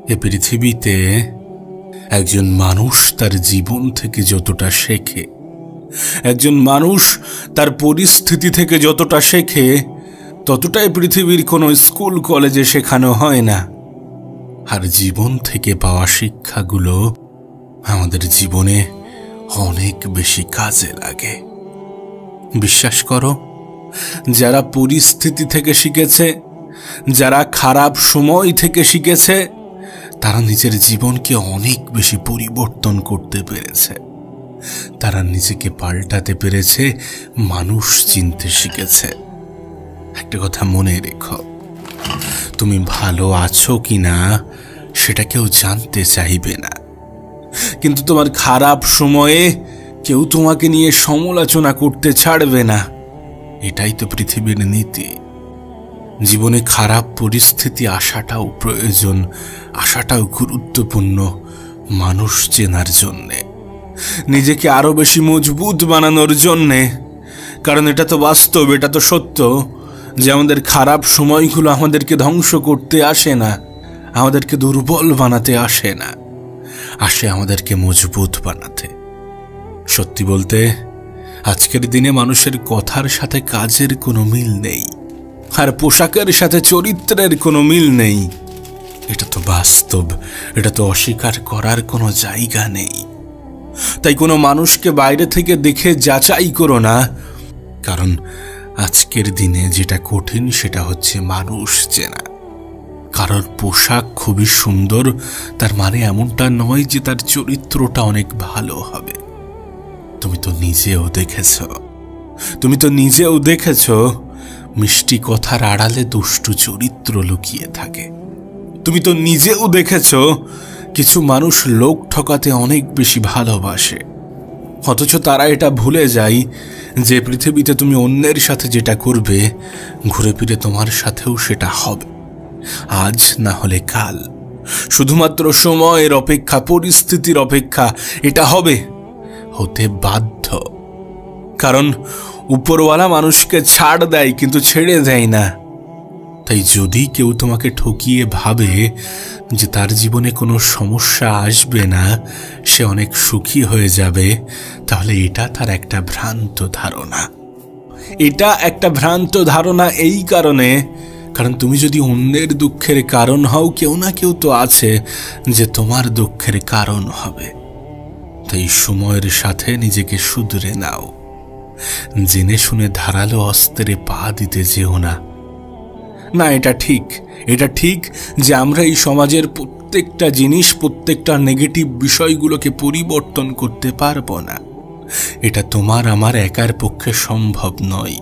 এ পৃথিবীতে একজন মানুষ তার জীবন থেকে যতটা শেখে, একজন মানুষ তার পরিস্থিতি থেকে যতটা শেখে, ততটাই পৃথিবীর কোনো স্কুল কলেজে শেখানো হয় না। আর জীবন থেকে পাওয়া শিক্ষাগুলো আমাদের জীবনে অনেক বেশি কাজে লাগে। বিশ্বাস করো, যারা পরিস্থিতি থেকে শিখেছে, যারা খারাপ সময় থেকে শিখেছে, তারা নিজের জীবনকে অনেক বেশি পরিবর্তন করতে পেরেছে। তারা নিজেকে পাল্টাতে পেরেছে, মানুষ চিনতে শিখেছে। একটা কথা মনে রেখো, তুমি ভালো আছো কিনা সেটা কেউ জানতে চাইবে না, কিন্তু তোমার খারাপ সময়ে কেউ তোমাকে নিয়ে সমালোচনা করতে ছাড়বে না। এটাই তো পৃথিবীর নীতি। জীবনে খারাপ পরিস্থিতি আসাটাও প্রয়োজন, আসাটাও গুরুত্বপূর্ণ মানুষ চেনার জন্যে, নিজেকে আরো বেশি মজবুত বানানোর জন্যে। কারণ এটা তো বাস্তব, এটা তো সত্য যে আমাদের খারাপ সময়গুলো আমাদেরকে ধ্বংস করতে আসে না, আমাদেরকে দুর্বল বানাতে আসে না, আসে আমাদেরকে মজবুত বানাতে। সত্যি বলতে, আজকের দিনে মানুষের কথার সাথে কাজের কোনো মিল নেই, আর পোশাকের সাথে চরিত্রের কোনো মিল নেই। এটা তো বাস্তব, এটা তো অস্বীকার করার কোনো জায়গা নেই। তাই কোনো মানুষকে বাইরে থেকে দেখে যাচাই করো না, কারণ আজকের দিনে যেটা কঠিন সেটা হচ্ছে মানুষ চেনা। কারোর পোশাক খুবই সুন্দর তার মানে এমনটা নয় যে তার চরিত্রটা অনেক ভালো হবে। তুমি তো নিজেও দেখেছ মিষ্টি কথার আড়ালে দুষ্টু চরিত্র লুকিয়ে থাকে। তুমি তো নিজেও দেখেছ কিছু মানুষ লোক ঠকাতে অনেক বেশি ভালোবাসে, অথচ তারা এটা ভুলে যায় যে পৃথিবীতে তুমি অন্যের সাথে যেটা করবে ঘুরে ফিরে তোমার সাথেও সেটা হবে, আজ না হলে কাল। শুধুমাত্র সময়ের অপেক্ষা, পরিস্থিতির অপেক্ষা, এটা হতে বাধ্য। কারণ উপরওয়ালা মানুষকে ছাড় দেয় কিন্তু ছেড়ে দেয় না। তাই যদি কেউ তোমাকে ঠকিয়ে ভাবে যে তার জীবনে কোনো সমস্যা আসবে না, সে অনেক সুখী হয়ে যাবে, তাহলে এটা তার একটা ভ্রান্ত ধারণা। এটা একটা ভ্রান্ত ধারণা এই কারণ তুমি যদি অন্যের দুঃখের কারণ হও, কেউ না কেউ তো আছে যে তোমার দুঃখের কারণ হবে। তাই সময়ের সাথে নিজেকে শুধরে নাও, জেনে শুনে ধারালো অস্ত্রে পা দিতে যেও না। এটা ঠিক যে আমরা এই সমাজের প্রত্যেকটা জিনিস, প্রত্যেকটা নেগেটিভ বিষয়গুলোকে পরিবর্তন করতে পারবো না। এটা তোমার আমার একার পক্ষে সম্ভব নয়।